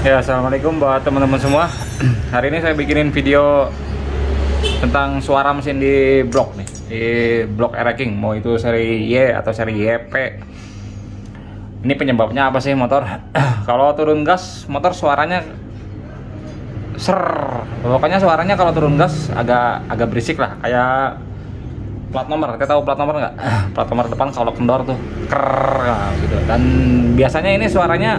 Ya, assalamualaikum buat teman-teman semua. Hari ini saya bikinin video tentang suara mesin di blok nih, di blok Air-King, mau itu seri Y atau seri YP. Ini penyebabnya apa sih motor? Kalau turun gas motor suaranya ser, pokoknya suaranya kalau turun gas agak berisik lah, kayak plat nomor. Kita tahu plat nomor nggak? Plat nomor depan kalau kendor tuh ker gitu. Dan biasanya ini suaranya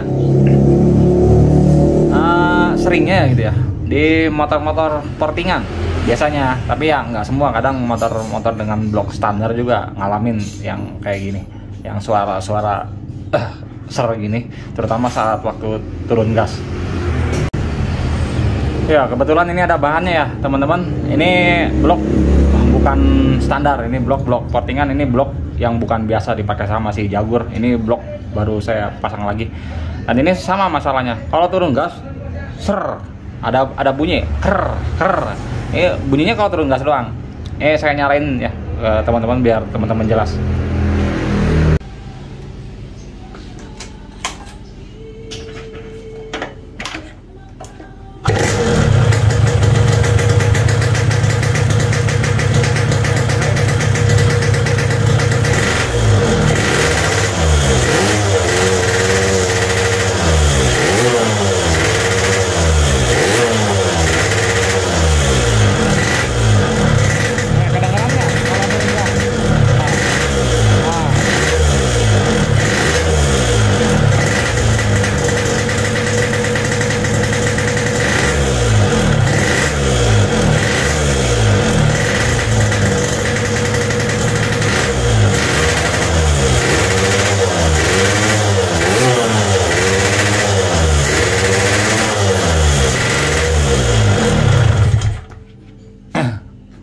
seringnya gitu ya di motor-motor portingan biasanya, tapi ya nggak semua. Kadang motor-motor dengan blok standar juga ngalamin yang kayak gini, yang suara-suara ser gini, terutama saat waktu turun gas. Ya, kebetulan ini ada bahannya ya teman-teman. Ini blok bukan standar, ini blok portingan, ini blok yang bukan biasa dipakai sama si Jaguar. Ini blok baru saya pasang lagi. Dan ini sama masalahnya, kalau turun gas ser, ada bunyi ker. Ini bunyinya kalau turun gas doang. Saya nyalain ya teman-teman biar teman-teman jelas.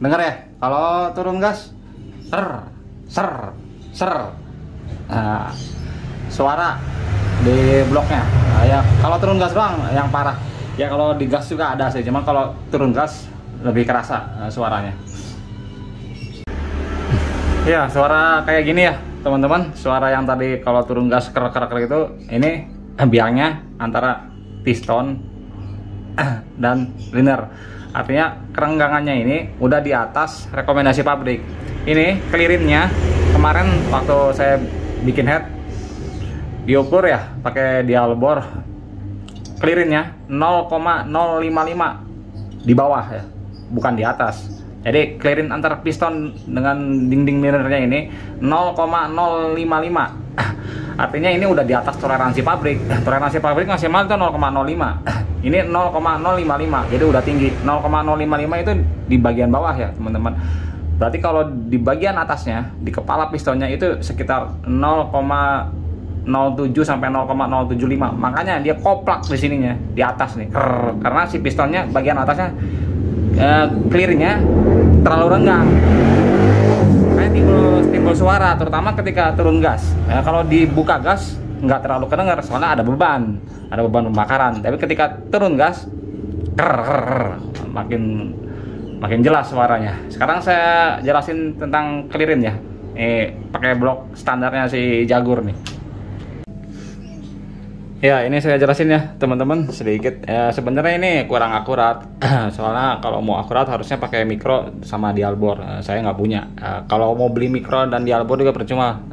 Dengar ya, kalau turun gas ser. Nah, suara di bloknya. Nah, ya kalau turun gas doang yang parah. Ya kalau di gas juga ada sih, cuman kalau turun gas lebih kerasa suaranya. Ya, suara kayak gini ya teman-teman. Suara yang tadi kalau turun gas ker itu, ini biangnya antara piston dan liner. Artinya kerenggangannya ini udah di atas rekomendasi pabrik. Ini clearinnya kemarin waktu saya bikin head diukur ya pakai dial bore, clearinnya 0,055 di bawah ya, bukan di atas. Jadi clearin antar piston dengan dinding mirrornya ini 0,055. Artinya ini udah di atas toleransi pabrik. Toleransi pabrik maksimal itu 0,05. Ini 0,055, jadi udah tinggi. 0,055 itu di bagian bawah ya teman-teman. Berarti kalau di bagian atasnya, di kepala pistonnya itu sekitar 0,07 sampai 0,075. Makanya dia koplak di sininya, di atas nih. Karena si pistonnya bagian atasnya clearnya terlalu renggang. Kayak timbul suara, terutama ketika turun gas. Ya, kalau dibuka gas nggak terlalu kedengar, soalnya ada beban pembakaran. Tapi ketika turun gas makin jelas suaranya. Sekarang saya jelasin tentang clearin ya. Pakai blok standarnya si Jaguar nih. Ya, ini saya jelasin ya teman-teman sedikit. Sebenarnya ini kurang akurat. Soalnya kalau mau akurat harusnya pakai mikro sama dial bore. Saya nggak punya. Kalau mau beli mikro dan dial bore juga percuma.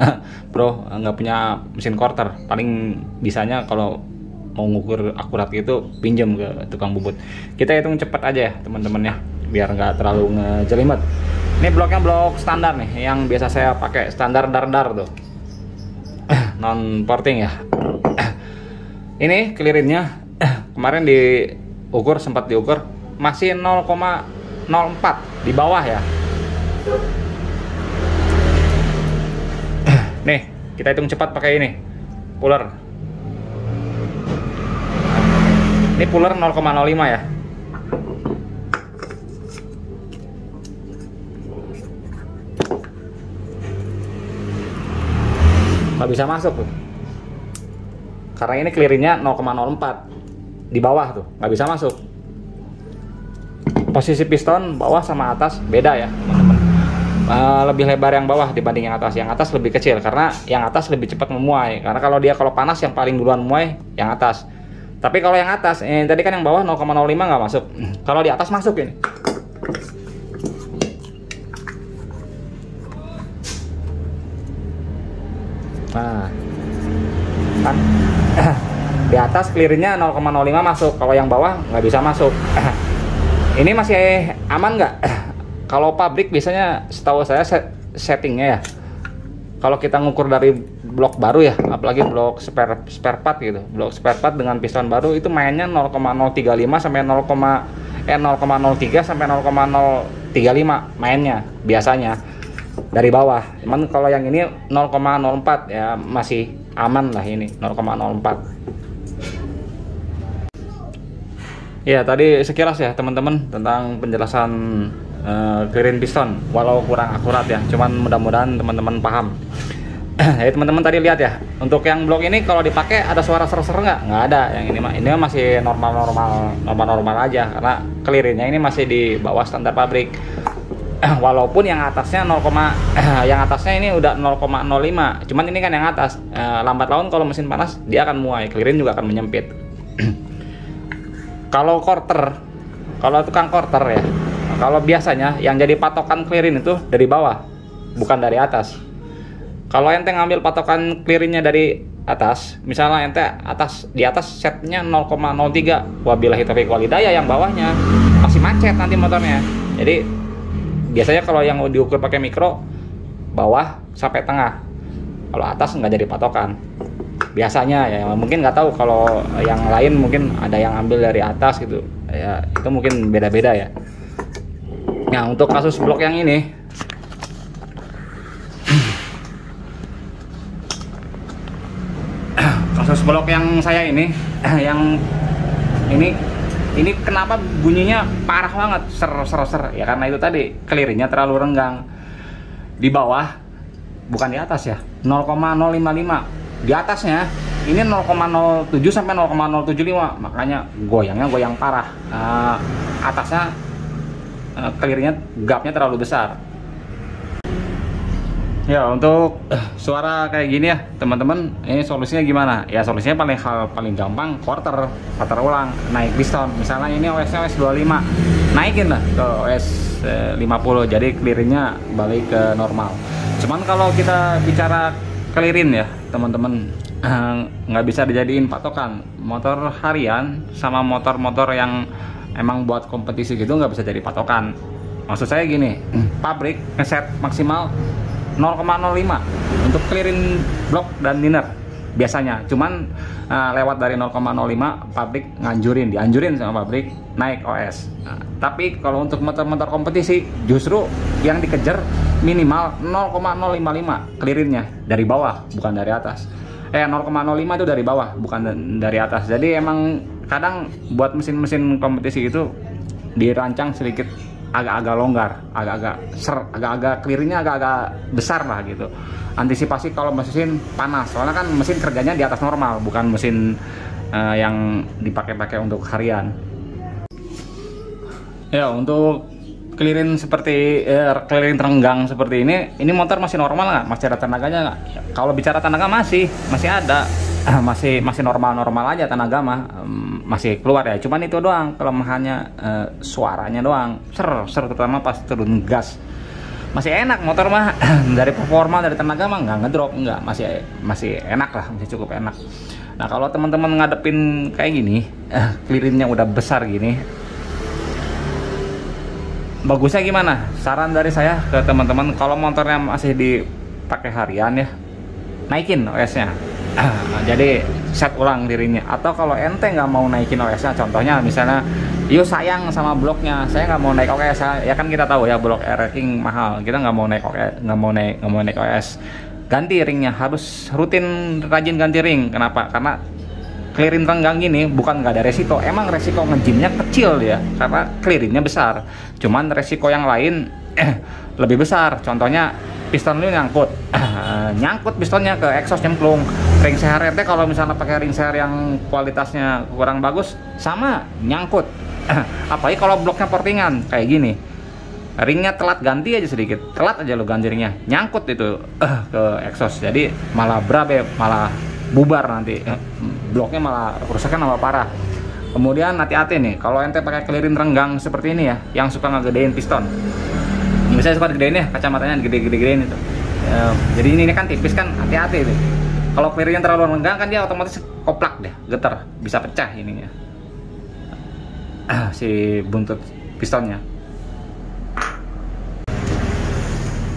Bro, nggak punya mesin quarter. Paling bisanya kalau mau ngukur akurat gitu pinjam ke tukang bubut. Kita hitung cepat aja ya teman-teman ya, biar nggak terlalu ngejelimet. Ini bloknya blok standar nih, yang biasa saya pakai, standar dar tuh, non porting ya. Ini clearinnya kemarin sempat diukur masih 0,04 di bawah ya. Nih, kita hitung cepat pakai ini puller. Ini puller 0,05 ya. Nggak bisa masuk tuh, karena ini clearinnya 0,04 di bawah tuh, nggak bisa masuk. Posisi piston bawah sama atas beda ya teman-teman. Lebih lebar yang bawah dibanding yang atas. Yang atas lebih kecil karena yang atas lebih cepat memuai. Karena kalau panas yang paling duluan memuai yang atas. Tapi kalau yang atas, tadi kan yang bawah 0,05 nggak masuk. Kalau di atas masuk ini. Nah, kan di atas clearingnya 0,05 masuk. Kalau yang bawah nggak bisa masuk. Ini masih aman nggak? Kalau pabrik biasanya setahu saya settingnya ya. Kalau kita ngukur dari blok baru ya, apalagi blok spare part gitu, blok spare part dengan piston baru itu mainnya 0,035 sampai 0,03 sampai 0,035 mainnya biasanya dari bawah. Cuman kalau yang ini 0,04 ya masih aman lah ini 0,04. Ya tadi sekilas ya teman-teman tentang penjelasan clearing piston, walau kurang akurat ya, cuman mudah-mudahan teman-teman paham. Ya teman-teman tadi lihat ya, untuk yang blok ini kalau dipakai ada suara ser-ser nggak ada. Yang ini masih normal aja karena clearingnya ini masih di bawah standar pabrik. Walaupun yang atasnya yang atasnya ini udah 0,05, cuman ini kan yang atas lambat laun kalau mesin panas dia akan muai, clearing juga akan menyempit. Kalau tukang quarter ya, kalau biasanya yang jadi patokan clearing itu dari bawah, bukan dari atas. Kalau ente ngambil patokan clearingnya dari atas, misalnya ente di atas setnya 0,03, wabillahi taufiq wal hidayah, yang bawahnya masih macet nanti motornya. Jadi biasanya kalau yang diukur pakai mikro, bawah sampai tengah. Kalau atas nggak jadi patokan. Biasanya ya, mungkin nggak tahu kalau yang lain mungkin ada yang ambil dari atas gitu. Ya itu mungkin beda-beda ya. Nah untuk kasus blok yang ini, kasus blok yang saya ini, ini kenapa bunyinya parah banget, ser ya karena itu tadi clearingnya terlalu renggang di bawah, bukan di atas ya, 0,055 di atasnya ini 0,07 sampai 0,075, makanya goyang parah. Atasnya clearingnya gapnya terlalu besar. Ya untuk suara kayak gini ya teman-teman, ini solusinya gimana? Ya solusinya paling gampang quarter ulang, naik piston. Misalnya ini OS-nya OS 25, naikin lah ke OS 50, jadi clearingnya balik ke normal. Cuman kalau kita bicara clearing ya teman-teman, nggak bisa dijadiin patokan. Motor harian sama motor-motor yang emang buat kompetisi gitu nggak bisa jadi patokan. Maksud saya gini, pabrik ngeset maksimal 0,05 untuk clearing blok dan liner biasanya. Cuman lewat dari 0,05 pabrik dianjurin sama pabrik naik OS. Tapi kalau untuk motor-motor kompetisi justru yang dikejar minimal 0,055 clearingnya dari bawah, bukan dari atas. 0,05 itu dari bawah, bukan dari atas. Jadi emang kadang buat mesin-mesin kompetisi itu dirancang sedikit agak-agak longgar, agak-agak clearingnya agak-agak besar lah gitu. Antisipasi kalau mesin panas, soalnya kan mesin kerjanya di atas normal, bukan mesin yang dipakai-pakai untuk harian. Ya untuk clearing clearing terenggang seperti ini motor masih normal nggak? Masih ada tenaganya nggak? Ya, kalau bicara tenaga masih ada, masih normal aja tenaga mah, masih keluar ya. Cuman itu doang kelemahannya, suaranya doang ser terutama pas turun gas. Masih enak motor mah dari performa, dari tenaga mah nggak ngedrop, nggak, masih enak lah, masih cukup enak. Nah kalau teman-teman ngadepin kayak gini, clearingnya udah besar gini, bagusnya gimana? Saran dari saya ke teman-teman, kalau motornya masih dipakai harian ya, naikin OS-nya. Jadi set ulang dirinya. Atau kalau ente nggak mau naikin OS-nya, contohnya misalnya, yuk sayang sama bloknya, saya nggak mau naik OS. Ya kan kita tahu ya blok R-King mahal, kita nggak mau naik OS, nggak mau naik OS. Ganti ringnya, harus rutin rajin ganti ring. Kenapa? Karena clearing renggang gini bukan nggak ada resiko, emang resiko ngejimnya kecil ya karena clearingnya besar. Cuman resiko yang lain lebih besar. Contohnya piston ini nyangkut pistonnya ke exhaust, nyemplung. Ring seher RT kalau misalnya pakai ring seher yang kualitasnya kurang bagus, sama nyangkut. Apalagi kalau bloknya portingan kayak gini, ringnya telat ganti aja sedikit, telat aja lo ganti ringnya, nyangkut itu ke exhaust. Jadi malah berabe, malah bubar nanti, bloknya malah rusaknya malah parah. Kemudian hati-hati nih kalau ente pakai kelirin renggang seperti ini ya, yang suka ngegedein piston. Misalnya suka gedein ya, kacamatanya gede-gedein itu. Jadi ini kan tipis kan, hati-hati nih. Kalau kelirinnya terlalu renggang kan dia otomatis koplak deh, getar, bisa pecah ininya. Si buntut pistonnya.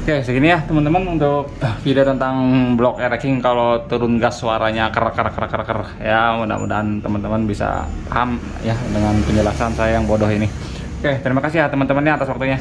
Oke, segini ya teman-teman untuk video tentang block air racking kalau turun gas suaranya ker ya. Mudah-mudahan teman-teman bisa paham ya dengan penjelasan saya yang bodoh ini. Oke, terima kasih ya teman-teman atas waktunya.